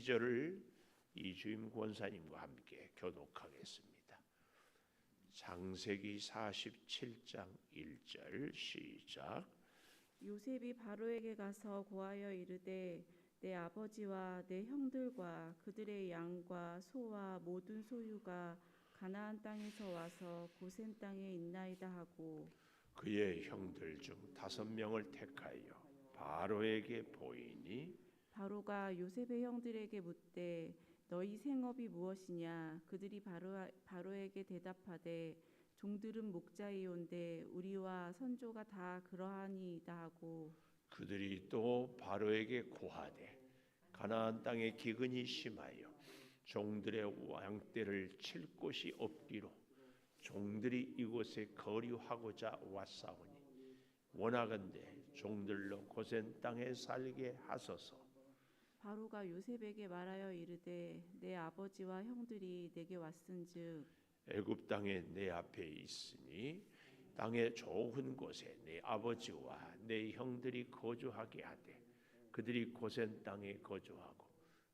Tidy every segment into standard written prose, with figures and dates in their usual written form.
2절을 이주임 권사님과 함께 교독하겠습니다. 창세기 47장 1절 시작. 요셉이 바로에게 가서 고하여 이르되 내 아버지와 내 형들과 그들의 양과 소와 모든 소유가 가나안 땅에서 와서 고센 땅에 있나이다 하고 그의 형들 중 5명을 택하여 바로에게 보이니 바로가 요셉의 형들에게 묻되 너희 생업이 무엇이냐 그들이 바로에게 대답하되 종들은 목자이온데 우리와 선조가 다 그러하니이다 하고 그들이 또 바로에게 고하되 가나안 땅에 기근이 심하여 종들의 왕대를 칠 곳이 없기로 종들이 이곳에 거류하고자 왔사오니 원하건대 종들로 고센 땅에 살게 하소서. 바로가 요셉에게 말하여 이르되 내 아버지와 형들이 내게 왔은즉 애굽 땅에 내 앞에 있으니 땅의 좋은 곳에 내 아버지와 내 형들이 거주하게 하되 그들이 고센 땅에 거주하고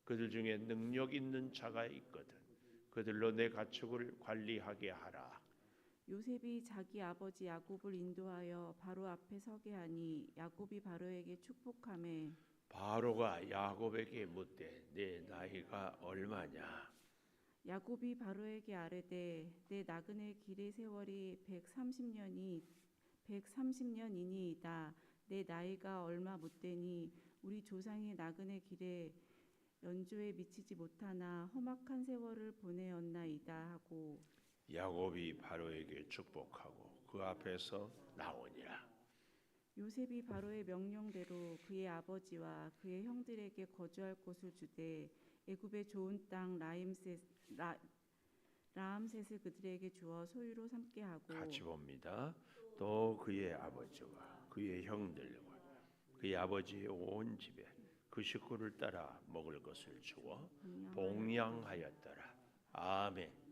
그들 중에 능력 있는 자가 있거든 그들로 내 가축을 관리하게 하라. 요셉이 자기 아버지 야곱을 인도하여 바로 앞에 서게 하니 야곱이 바로에게 축복하매 바로가 야곱에게 묻되 내 나이가 얼마냐? 야곱이 바로에게 아뢰되 내 나그네 길의 세월이 130년이니이다. 내 나이가 얼마 못되니 우리 조상의 나그네 길에 연조에 미치지 못하나 험악한 세월을 보내었나이다 하고 야곱이 바로에게 축복하고 그 앞에서 나오니라. 요셉이 바로의 명령대로 그의 아버지와 그의 형들에게 거주할 곳을 주되 애굽의 좋은 땅 라암셋을 그들에게 주어 소유로 삼게 하고 같이 봅니다. 또 그의 아버지와 그의 형들과 그의 아버지의 온 집에 그 식구를 따라 먹을 것을 주어 봉양하였더라. 아멘.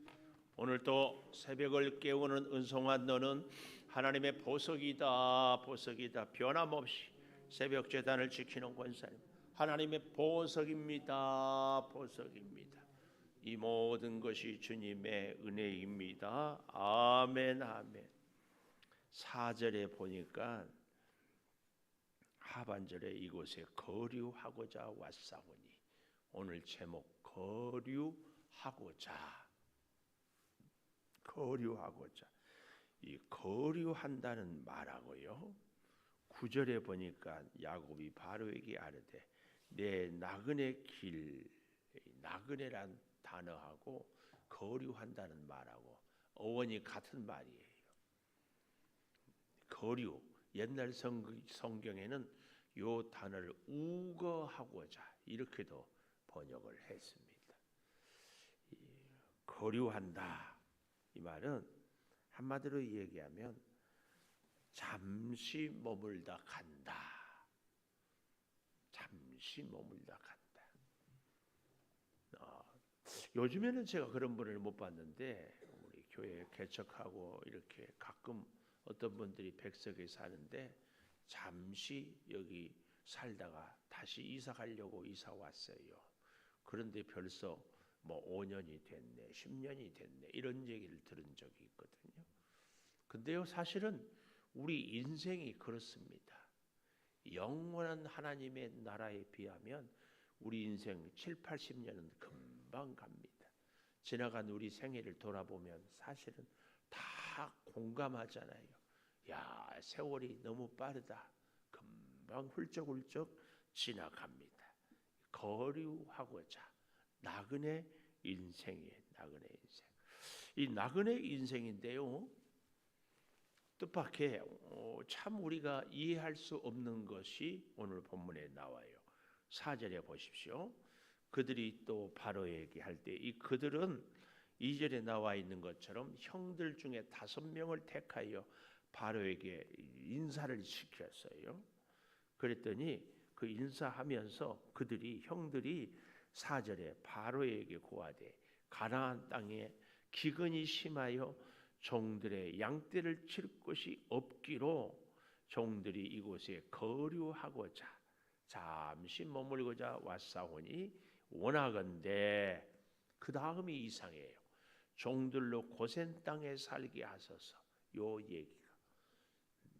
오늘 또 새벽을 깨우는 은송한 너는 하나님의 보석이다. 보석이다. 변함없이 새벽 제단을 지키는 권사님 하나님의 보석입니다. 보석입니다. 이 모든 것이 주님의 은혜입니다. 아멘 아멘. 4절에 보니까 하반절에 이곳에 거류하고자 왔사오니 오늘 제목 거류하고자 이 거류한다는 말하고요. 9절에 보니까 야곱이 바로에게 아뢰되 내 나그네 길 나그네란 단어하고 거류한다는 말하고 어원이 같은 말이에요. 거류 옛날 성경에는 요 단어를 우거하고자 이렇게도 번역을 했습니다. 거류한다 이 말은 한마디로 얘기하면 잠시 머물다 간다. 잠시 머물다 간다. 요즘에는 제가 그런 분을 못 봤는데 우리 교회 개척하고 이렇게 가끔 어떤 분들이 백석에 사는데 잠시 여기 살다가 다시 이사 가려고 이사 왔어요. 그런데 벌써 뭐 5년이 됐네, 10년이 됐네 이런 얘기를 들은 적이 있거든요. 근데요 사실은 우리 인생이 그렇습니다. 영원한 하나님의 나라에 비하면 우리 인생 7, 80년은 금방 갑니다. 지나간 우리 생애를 돌아보면 사실은 다 공감하잖아요. 야, 세월이 너무 빠르다. 금방 훌쩍훌쩍 지나갑니다. 거류하고자 나그네 인생이에요. 나그네 인생. 이 나그네 인생인데요. 뜻밖의 참 우리가 이해할 수 없는 것이 오늘 본문에 나와요. 4절에 보십시오. 그들이 또 바로에게 할 때 이 그들은 2절에 나와 있는 것처럼 형들 중에 5명을 택하여 바로에게 인사를 시켰어요. 그랬더니 그 인사하면서 형들이 4절에 바로에게 고하되 가나안 땅에 기근이 심하여 종들의 양떼를 칠 곳이 없기로 종들이 이곳에 거류하고자 잠시 머물고자 왔사오니 원하건대 그 다음이 이상해요. 종들로 고센 땅에 살게 하소서. 요 얘기가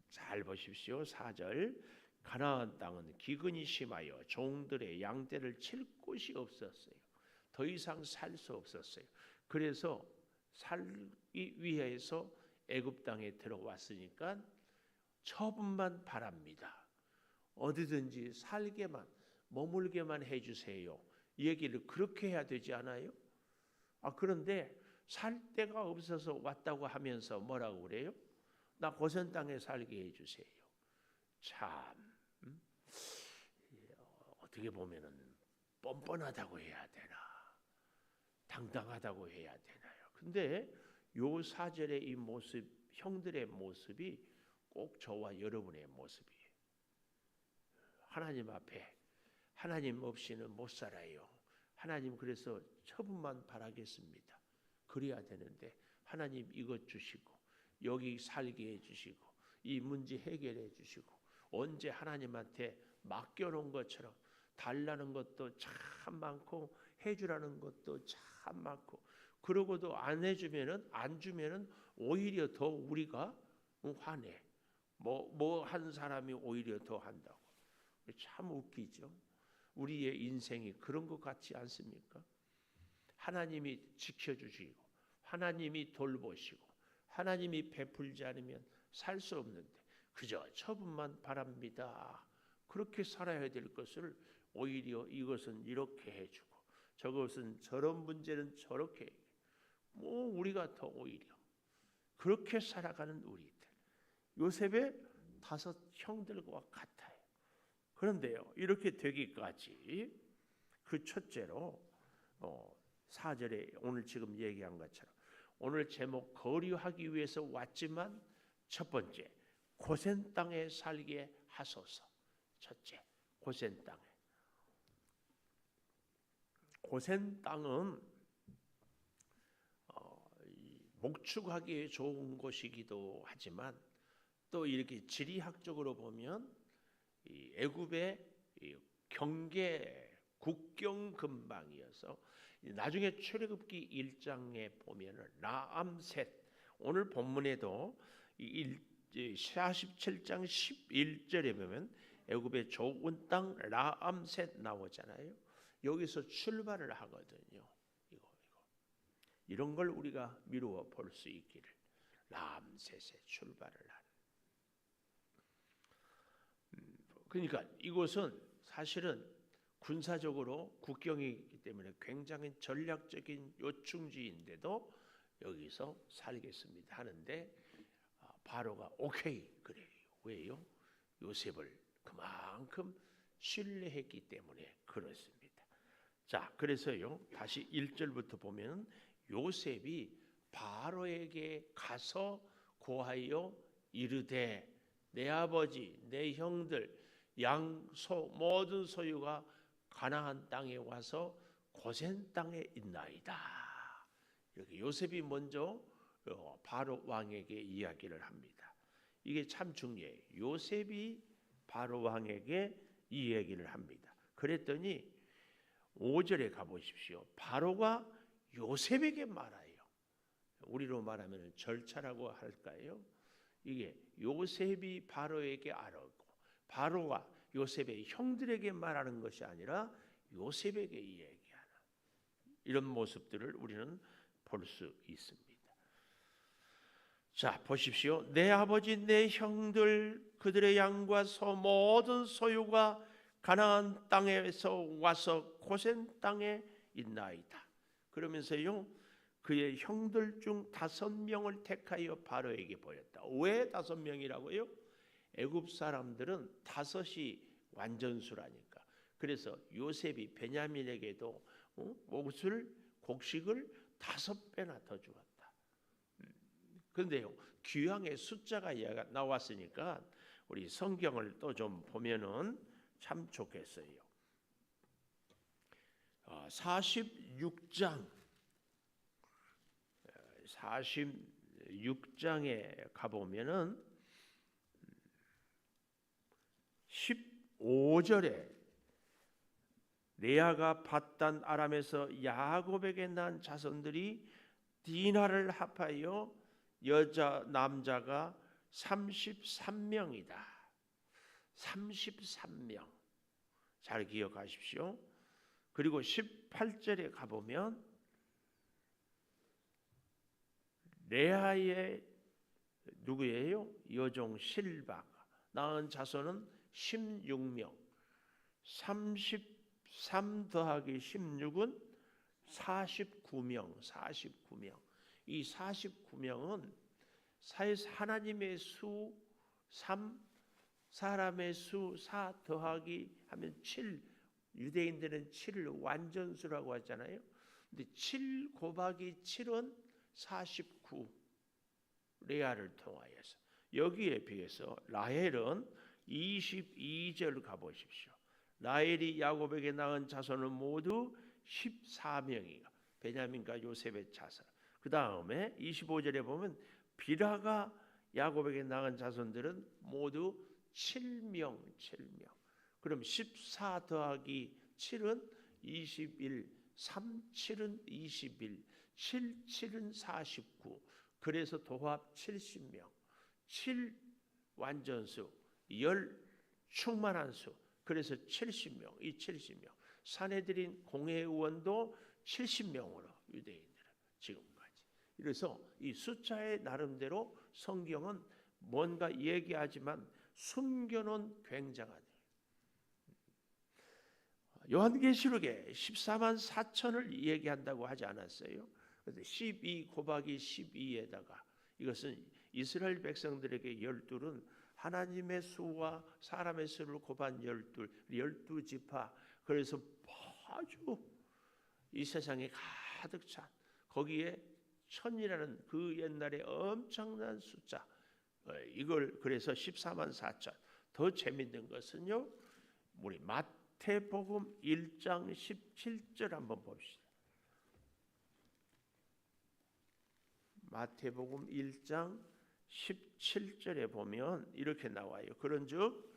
잘 보십시오. 4절 가나안 땅은 기근이 심하여 종들의 양떼를 칠 곳이 없었어요. 더 이상 살 수 없었어요. 그래서 살기 위해서 애굽 땅에 들어왔으니까 처분만 바랍니다. 어디든지 살게만 머물게만 해주세요. 이 얘기를 그렇게 해야 되지 않아요? 그런데 살 데가 없어서 왔다고 하면서 뭐라고 그래요? 나 고센 땅에 살게 해주세요. 참 어떻게 보면은 뻔뻔하다고 해야 되나 당당하다고 해야 되나요? 근데 요 4절의 이 모습, 형들의 모습이 꼭 저와 여러분의 모습이에요. 하나님 앞에 하나님 없이는 못 살아요. 하나님 그래서 처분만 바라겠습니다. 그래야 되는데 하나님 이것 주시고 여기 살게 해주시고 이 문제 해결해 주시고 언제 하나님한테 맡겨놓은 것처럼 달라는 것도 참 많고 해주라는 것도 참 많고 그러고도 안 해주면은 안 주면은 오히려 더 우리가 화내. 뭐 한 사람이 오히려 더 한다고. 참 웃기죠. 우리의 인생이 그런 것 같지 않습니까? 하나님이 지켜주시고 하나님이 돌보시고 하나님이 베풀지 않으면 살 수 없는데 그저 처분만 바랍니다. 그렇게 살아야 될 것을 오히려 이것은 이렇게 해주고 저것은 저런 문제는 저렇게 우리가 더 오히려 그렇게 살아가는 우리들. 요셉의 5 형들과 같아요. 그런데요 이렇게 되기까지 그 첫째로 4절에 오늘 지금 얘기한 것처럼 오늘 제목 거류하기 위해서 왔지만 첫 번째 고센 땅에 살게 하소서. 첫째 고센 땅에. 고센 땅은 목축하기에 좋은 곳이기도 하지만 또 이렇게 지리학적으로 보면 이 애굽의 경계 국경 근방이어서 나중에 출애굽기 1장에 보면은 라암셋 오늘 본문에도 47장 11절에 보면 애굽의 좋은 땅 라암셋 나오잖아요. 여기서 출발을 하거든요. 이런 걸 우리가 미루어 볼 수 있기를 라암셋에 출발을 하는. 그러니까 이곳은 사실은 군사적으로 국경이기 때문에 굉장히 전략적인 요충지인데도 여기서 살겠습니다 하는데 바로가 오케이 그래요. 왜요? 요셉을 그만큼 신뢰했기 때문에 그렇습니다. 자, 그래서요 다시 1절부터 보면 요셉이 바로에게 가서 고하여 이르되 내 아버지 내 형들 양소 모든 소유가 가나안 땅에 와서 고센 땅에 있나이다. 이렇게 요셉이 먼저 바로 왕에게 이야기를 합니다. 이게 참 중요해요. 요셉이 바로 왕에게 이 얘기를 합니다. 그랬더니 5절에 가보십시오. 바로가 요셉에게 말해요. 우리로 말하면 절차라고 할까요? 이게 요셉이 바로에게 알았고 바로가 요셉의 형들에게 말하는 것이 아니라 요셉에게 이야기하는 이런 모습들을 우리는 볼 수 있습니다. 자, 보십시오. 내 아버지 내 형들 그들의 양과 소 모든 소유가 가나안 땅에서 와서 고센 땅에 있나이다. 그러면서요 그의 형들 중 5명을 택하여 바로에게 보였다. 왜 5명이라고요? 애굽 사람들은 5이 완전수라니까. 그래서 요셉이 베냐민에게도 곡식을 5배나 더 주었다. 그런데요 귀향의 숫자가 나왔으니까 우리 성경을 또 좀 보면은 참 좋겠어요. 46장에 가보면은 15절에 레아가 밧단 아람에서 야곱에게 난 자손들이 디나를 합하여 여자 남자가 33명이다. 33명. 잘 기억하십시오. 그리고 18절에 가보면 레아의 누구예요? 여종 실바가 낳은 자손은 16명. 33 더하기 16은 49명. 49명. 이 49명은 하나님의 수 3, 사람의 수 4 더하기 하면 7. 유대인들은 7을 완전수라고 하잖아요. 근데 7 곱하기 7은 49. 레아를 통하여서. 여기에 비해서 라헬은 22절 가보십시오. 라헬이 야곱에게 낳은 자손은 모두 14명이가 베냐민과 요셉의 자손. 그 다음에 25절에 보면 비라가 야곱에게 낳은 자손들은 모두 7명. 그럼 14 더하기 7은 21, 3, 7은 21, 7, 7은 49. 그래서 도합 70명. 7 완전수, 10 충만한 수. 그래서 70명. 이 70명. 사내들인 공회의원도 70명으로 유대인들은 지금까지. 그래서 이 숫자의 나름대로 성경은 뭔가 얘기하지만 숨겨놓은 굉장한 요한계시록에 14만 4천을 얘기한다고 하지 않았어요? 그런데 12 곱하기 12에다가 이것은 이스라엘 백성들에게 12는 하나님의 수와 사람의 수를 곱한 12지파. 그래서 아주 이 세상에 가득 찬 거기에 천이라는 그 옛날에 엄청난 숫자. 이걸 그래서 14만 4천. 더 재밌는 것은요. 우리 마태복음 1장 17절 한번 봅시다. 마태복음 1장 17절에 보면 이렇게 나와요. 그런즉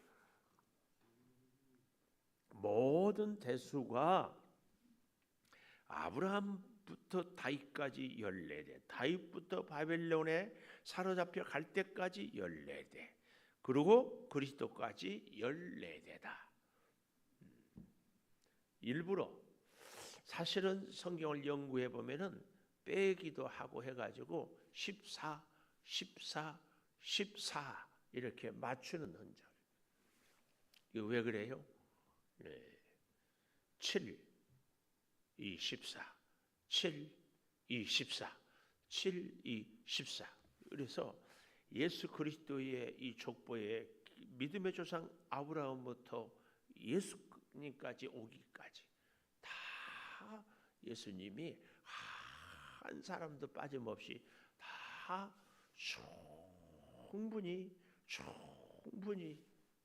모든 대수가 아브라함부터 다윗까지 14대, 다윗부터 바벨론에 사로잡혀 갈 때까지 14대, 그리고 그리스도까지 14대다. 일부러 사실은 성경을 연구해 보면은 빼기도 하고 해가지고 14 이렇게 맞추는 흔적. 이거 왜 그래요? 7, 2, 14, 7, 2, 14, 7, 2, 14. 그래서 예수 그리스도의 이 족보에 믿음의 조상 아브라함부터 예수님까지 오기까지 다 예수님이 한 사람도 빠짐없이 다 충분히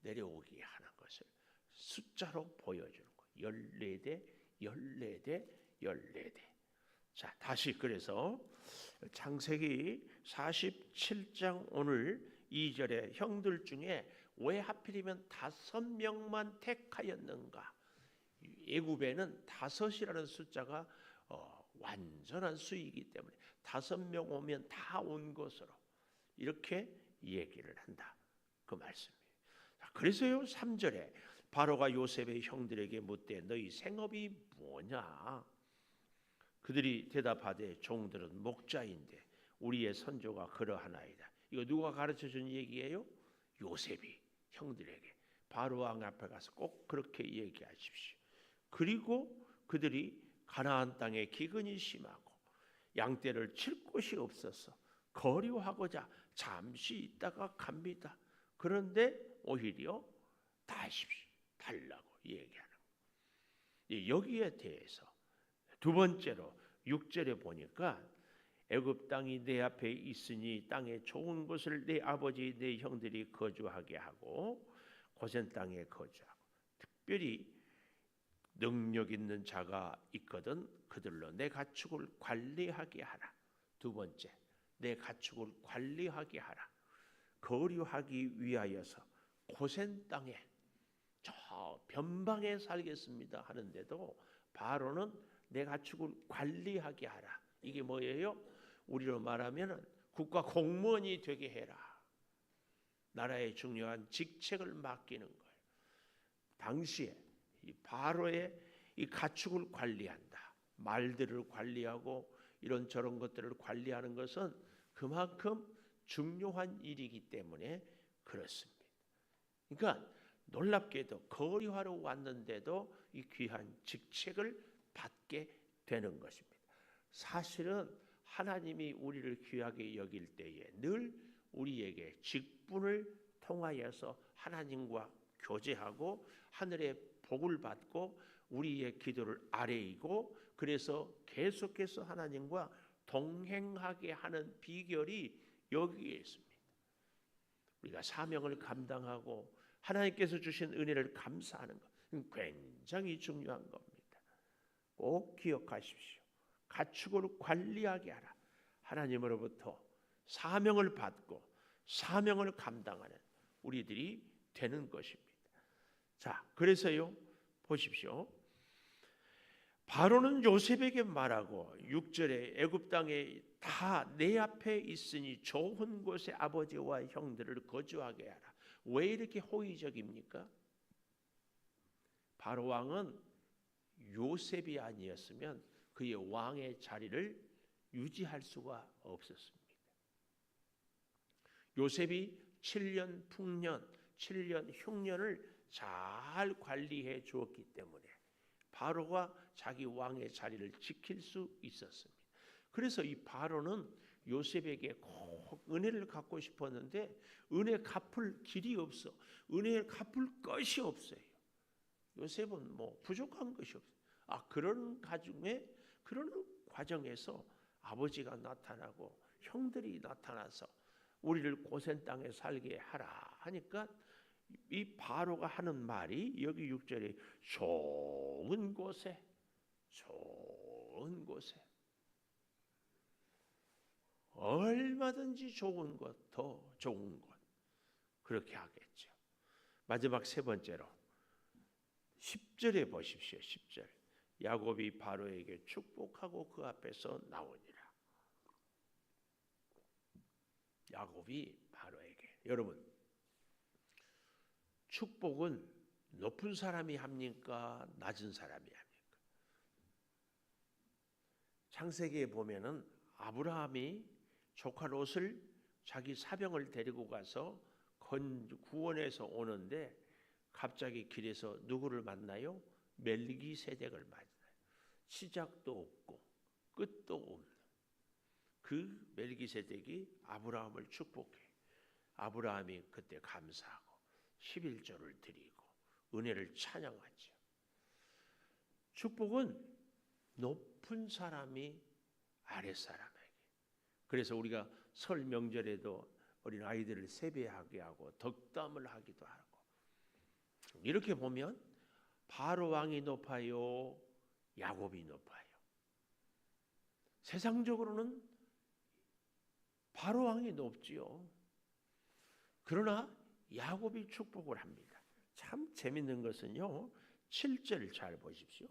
내려오게 하는 것을 숫자로 보여주는 거예요. 14대. 자, 다시 그래서 창세기 47장 오늘 2절에 형들 중에 왜 하필이면 5명만 택하였는가? 애굽에는 5이라는 숫자가 완전한 수이기 때문에 5명 오면 다 온 것으로 이렇게 얘기를 한다. 그 말씀이에요. 그래서요 3절에 바로가 요셉의 형들에게 묻되 너희 생업이 뭐냐? 그들이 대답하되 종들은 목자인데 우리의 선조가 그러하나이다. 이거 누가 가르쳐준 얘기예요? 요셉이 형들에게 바로 왕 앞에 가서 꼭 그렇게 얘기하십시오. 그리고 그들이 가나안 땅에 기근이 심하고 양떼를 칠 곳이 없어서 거류하고자 잠시 있다가 갑니다. 그런데 오히려 다십시오. 달라고 얘기하는 거예요. 여기에 대해서 두 번째로 6절에 보니까 애굽 땅이 내 앞에 있으니 땅에 좋은 곳을 내 아버지 내 형들이 거주하게 하고 고센 땅에 거주하고 특별히 능력 있는 자가 있거든 그들로 내 가축을 관리하게 하라. 두 번째, 내 가축을 관리하게 하라. 거류하기 위하여서 고센 땅에 저 변방에 살겠습니다 하는데도 바로는 내 가축을 관리하게 하라. 이게 뭐예요? 우리로 말하면 국가 공무원이 되게 해라. 나라의 중요한 직책을 맡기는 거예요. 당시에 이 바로의 이 가축을 관리한다. 말들을 관리하고 이런저런 것들을 관리하는 것은 그만큼 중요한 일이기 때문에 그렇습니다. 그러니까 놀랍게도 거리하러 왔는데도 이 귀한 직책을 받게 되는 것입니다. 사실은 하나님이 우리를 귀하게 여길 때에 늘 우리에게 직분을 통하여서 하나님과 교제하고 하늘의 복을 받고 우리의 기도를 아뢰이고 그래서 계속해서 하나님과 동행하게 하는 비결이 여기에 있습니다. 우리가 사명을 감당하고 하나님께서 주신 은혜를 감사하는 것 굉장히 중요한 겁니다. 꼭 기억하십시오. 가축을 관리하게 하라. 하나님으로부터 사명을 받고 사명을 감당하는 우리들이 되는 것입니다. 자, 그래서요 보십시오. 바로는 요셉에게 말하고 6절에 애굽 땅에 다 내 앞에 있으니 좋은 곳에 아버지와 형들을 거주하게 하라. 왜 이렇게 호의적입니까? 바로 왕은 요셉이 아니었으면 그의 왕의 자리를 유지할 수가 없었습니다. 요셉이 7년 풍년, 7년 흉년을 잘 관리해 주었기 때문에 바로가 자기 왕의 자리를 지킬 수 있었습니다. 그래서 이 바로는 요셉에게 꼭 은혜를 갚고 싶었는데 은혜 갚을 길이 없어. 은혜 갚을 것이 없어요. 요셉은 뭐 부족한 것이 없어요. 그런 과정에서 아버지가 나타나고 형들이 나타나서 우리를 고센 땅에 살게 하라 하니까 이 바로가 하는 말이 여기 6절에 좋은 곳에 얼마든지 좋은 것, 더 좋은 곳 그렇게 하겠죠. 마지막 세 번째로 10절에 보십시오. 10절 야곱이 바로에게 축복하고 그 앞에서 나오니라. 야곱이 바로에게 여러분 축복은 높은 사람이 합니까? 낮은 사람이 합니까? 창세기에 보면은 아브라함이 조카 롯을 자기 사병을 데리고 가서 구원해서 오는데 갑자기 길에서 누구를 만나요? 멜기세덱을 만나요. 시작도 없고 끝도 없는 그 멜기세덱이 아브라함을 축복해. 아브라함이 그때 감사하고 11조를 드리고 은혜를 찬양하죠. 축복은 높은 사람이 아랫사람에게. 그래서 우리가 설 명절에도 어린 아이들을 세배하게 하고 덕담을 하기도 하고 이렇게 보면 바로 왕이 높아요, 야곱이 높아요. 세상적으로는 바로 왕이 높지요. 그러나 야곱이 축복을 합니다. 참 재밌는 것은요. 7절 잘 보십시오.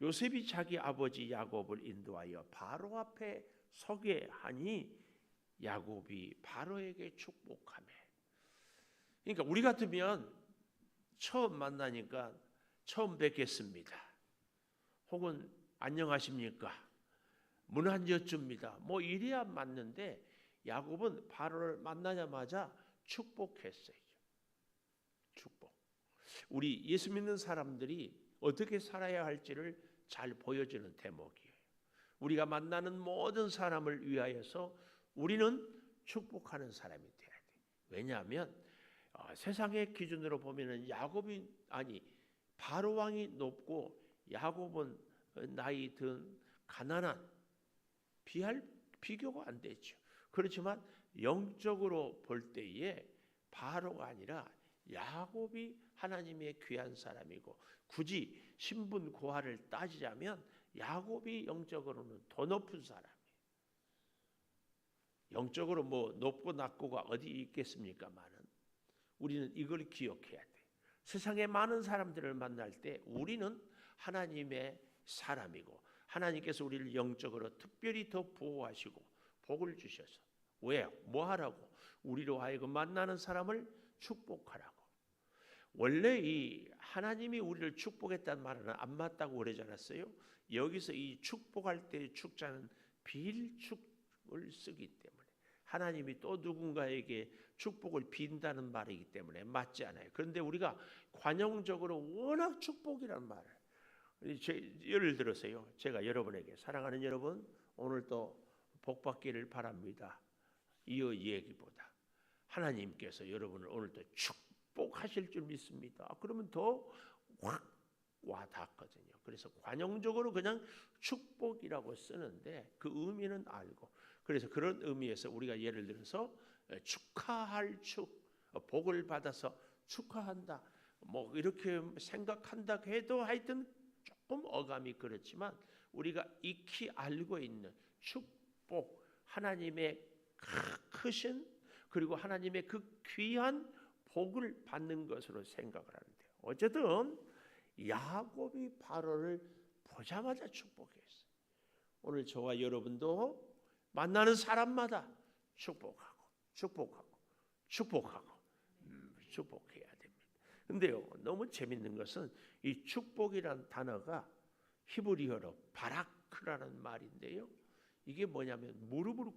요셉이 자기 아버지 야곱을 인도하여 바로 앞에 서게 하니 야곱이 바로에게 축복하며. 그러니까 우리 같으면 처음 만나니까 처음 뵙겠습니다. 혹은 안녕하십니까? 문 안 여쭙니다. 뭐 이래야 맞는데 야곱은 바로를 만나자마자 축복했어요. 축복. 우리 예수 믿는 사람들이 어떻게 살아야 할지를 잘 보여주는 대목이에요. 우리가 만나는 모든 사람을 위하여서 우리는 축복하는 사람이 돼야 돼. 왜냐하면 세상의 기준으로 보면은 바로 왕이 높고 야곱은 나이 든 가난한 비교가 안 되죠. 그렇지만 영적으로 볼 때에 바로가 아니라 야곱이 하나님의 귀한 사람이고 굳이 신분 고하를 따지자면 야곱이 영적으로는 더 높은 사람이에요. 영적으로 뭐 높고 낮고가 어디 있겠습니까마는 우리는 이걸 기억해야 돼. 세상에 많은 사람들을 만날 때 우리는 하나님의 사람이고 하나님께서 우리를 영적으로 특별히 더 보호하시고 복을 주셔서 왜? 뭐 하라고? 우리로 하여금 만나는 사람을 축복하라고. 원래 이 하나님이 우리를 축복했다는 말은 안 맞다고 그러지 않았어요? 여기서 이 축복할 때의 축자는 빌축을 쓰기 때문에 하나님이 또 누군가에게 축복을 빈다는 말이기 때문에 맞지 않아요. 그런데 우리가 관용적으로 워낙 축복이란 말을 예를 들어서요. 제가 여러분에게 사랑하는 여러분 오늘도 복 받기를 바랍니다. 이 얘기보다 하나님께서 여러분을 오늘도 축복하실 줄 믿습니다. 그러면 더 확 와닿거든요. 그래서 관용적으로 그냥 축복이라고 쓰는데 그 의미는 알고 그래서 그런 의미에서 우리가 예를 들어서 축하할 복을 받아서 축하한다 뭐 이렇게 생각한다 해도 하여튼 조금 어감이 그렇지만 우리가 익히 알고 있는 축복 하나님의 크신 그리고 하나님의 그 귀한 복을 받는 것으로 생각을 하는데 어쨌든 야곱이 바로를 보자마자 축복했어요. 오늘 저와 여러분도 만나는 사람마다 축복하고 축복해야 됩니다. 근데요 너무 재밌는 것은 이 축복이란 단어가 히브리어로 바라크라는 말인데요 이게 뭐냐면 무릎을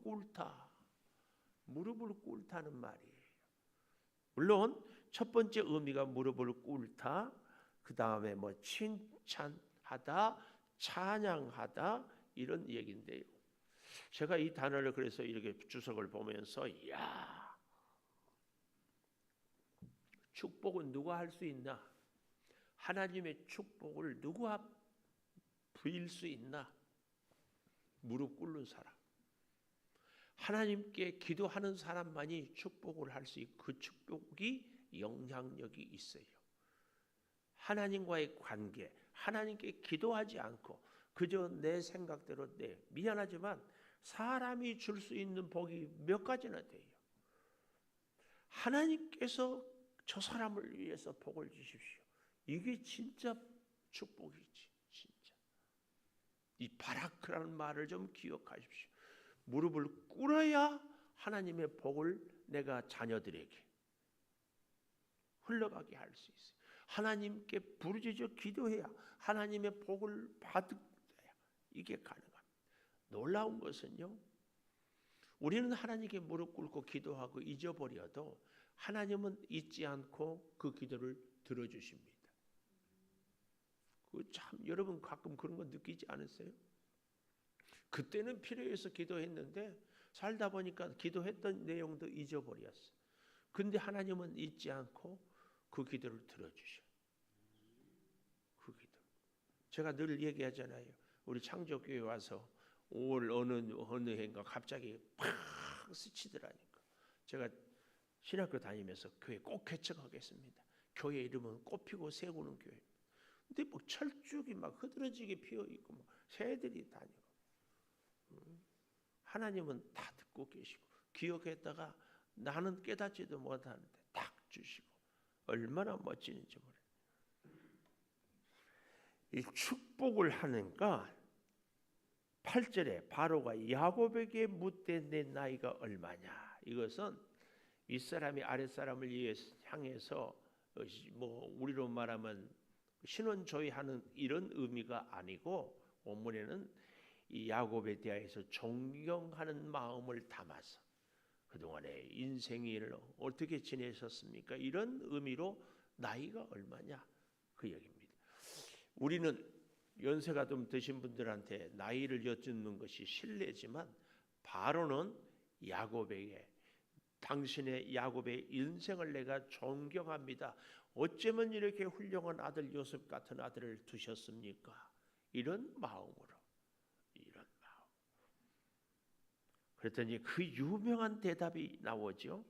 꿇다는 말이에요. 물론 첫 번째 의미가 무릎을 꿇다 그 다음에 뭐 칭찬하다 찬양하다 이런 얘기인데요 제가 이 단어를 그래서 이렇게 주석을 보면서 야 축복은 누가 할 수 있나? 하나님의 축복을 누가 부일 수 있나? 무릎 꿇는 사람. 하나님께 기도하는 사람만이 축복을 할 수 있고 그 축복이 영향력이 있어요. 하나님과의 관계, 하나님께 기도하지 않고 그저 내 생각대로 미안하지만 사람이 줄 수 있는 복이 몇 가지나 돼요. 하나님께서 저 사람을 위해서 복을 주십시오. 이게 진짜 축복이지. 진짜. 이 바라크라는 말을 좀 기억하십시오. 무릎을 꿇어야 하나님의 복을 내가 자녀들에게 흘러가게 할 수 있어요. 하나님께 부르짖어 기도해야 하나님의 복을 받아야 이게 가능합니다. 놀라운 것은요. 우리는 하나님께 무릎 꿇고 기도하고 잊어버려도 하나님은 잊지 않고 그 기도를 들어주십니다. 그 참 여러분 가끔 그런 거 느끼지 않으세요? 그때는 필요해서 기도했는데 살다 보니까 기도했던 내용도 잊어버렸어. 근데 하나님은 잊지 않고 그 기도를 들어주셔. 그 기도. 제가 늘 얘기하잖아요. 우리 창조교회 와서 5월 어느 해인가 갑자기 팍 스치더라니까. 제가 신학교 다니면서 교회 꼭 개척하겠습니다. 교회 이름은 꽃피고 세우는 교회. 근데 뭐 철쭉이 막 흐드러지게 피어 있고 뭐 새들이 다니고. 하나님은 다 듣고 계시고 기억했다가 나는 깨닫지도 못하는데 딱 주시고 얼마나 멋지는지 모르겠어요. 이 축복을 하니까 8절에 바로가 야곱에게 묻되 내 나이가 얼마냐. 이것은 윗사람이 아랫사람을 향해서 뭐 우리로 말하면 신원조회하는 이런 의미가 아니고 원문에는 이 야곱에 대해서 존경하는 마음을 담아서 그동안의 인생을 어떻게 지내셨습니까? 이런 의미로 나이가 얼마냐 그 얘기입니다. 우리는 연세가 좀 드신 분들한테 나이를 여쭙는 것이 실례지만 바로는 야곱에게 당신의 야곱의 인생을 내가 존경합니다. 어쩌면 이렇게 훌륭한 아들 요셉 같은 아들을 두셨습니까? 이런 마음으로 이런 마음. 그랬더니 그 유명한 대답이 나오죠.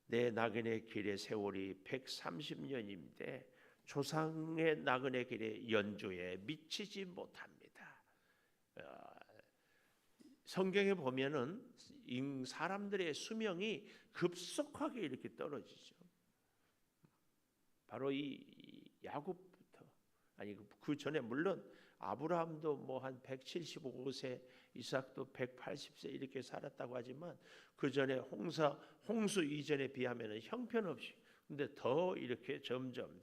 내 나그네 길의 세월이 130년인데 조상의 나그네 길의 연조에 미치지 못합니다. 성경에 보면은 사람들의 수명이 급속하게 이렇게 떨어지죠. 바로 이 야곱부터, 아니 그 전에 물론 아브라함도 뭐 한 175세, 이삭도 180세 이렇게 살았다고 하지만 그 전에 홍수 이전에 비하면 형편없이, 근데 더 이렇게 점점.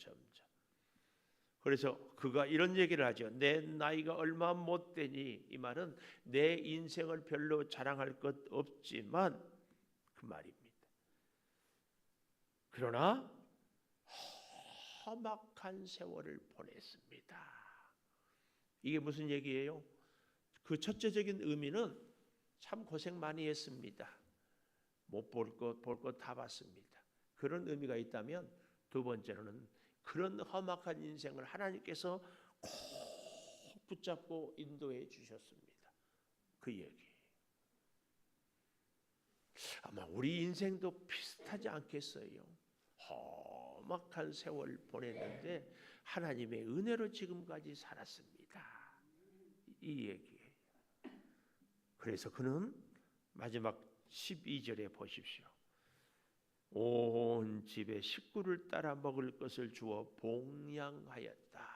그래서 그가 이런 얘기를 하죠. 내 나이가 얼마 못 되니, 이 말은 내 인생을 별로 자랑할 것 없지만 그 말입니다. 그러나 험악한 세월을 보냈습니다. 이게 무슨 얘기예요? 그 첫째적인 의미는 참 고생 많이 했습니다. 못 볼 것 다 봤습니다. 그런 의미가 있다면, 두 번째로는 그런 험악한 인생을 하나님께서 꼭 붙잡고 인도해 주셨습니다. 그 얘기. 아마 우리 인생도 비슷하지 않겠어요? 험악한 세월 보냈는데 하나님의 은혜로 지금까지 살았습니다. 이 얘기예요. 그래서 그는 마지막 12절에 보십시오. 온 집에 식구를 따라 먹을 것을 주어 봉양하였다.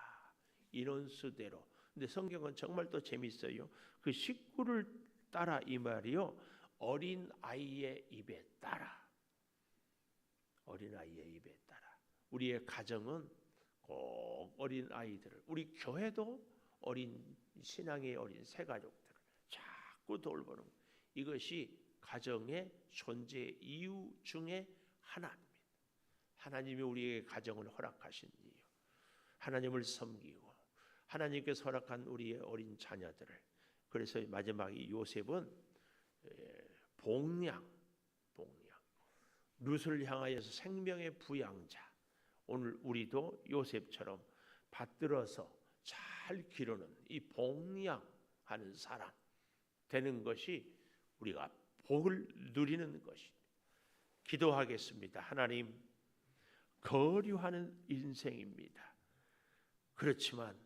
인원수대로. 근데 성경은 정말 또 재밌어요. 그 식구를 따라 이 말이요, 어린 아이의 입에 따라. 어린 아이의 입에 따라. 우리의 가정은 꼭 어린 아이들을, 우리 교회도 어린 신앙의 어린 새 가족들을 자꾸 돌보는, 이것이 가정의 존재 이유 중에 하나입니다. 하나님이 우리에게 가정을 허락하신 이유, 하나님을 섬기고 하나님께서 허락한 우리의 어린 자녀들을. 그래서 마지막 이 요셉은 봉양, 룻을 향하여서 생명의 부양자. 오늘 우리도 요셉처럼 받들어서 잘 기르는 이 봉양하는 사람 되는 것이 우리가 복을 누리는 것입니다. 기도하겠습니다. 하나님, 거류하는 인생입니다. 그렇지만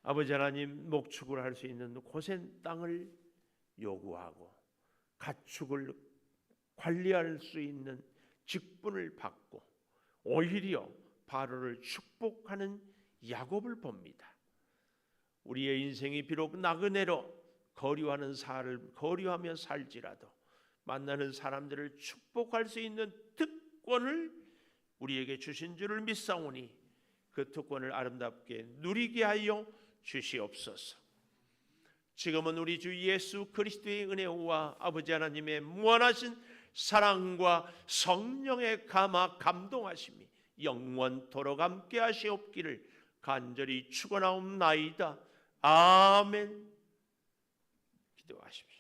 아버지 하나님, 목축을 할 수 있는 고센 땅을 요구하고 가축을 관리할 수 있는 직분을 받고 오히려 바로를 축복하는 야곱을 봅니다. 우리의 인생이 비록 나그네로 거류하며 살지라도 만나는 사람들을 축복할 수 있는 특권을 우리에게 주신 줄을 믿사오니 그 특권을 아름답게 누리게 하여 주시옵소서. 지금은 우리 주 예수 그리스도의 은혜와 아버지 하나님의 무한하신 사랑과 성령의 감동하심이 영원토록 함께 하시옵기를 간절히 축원하옵나이다. 아멘. 기도하십시오.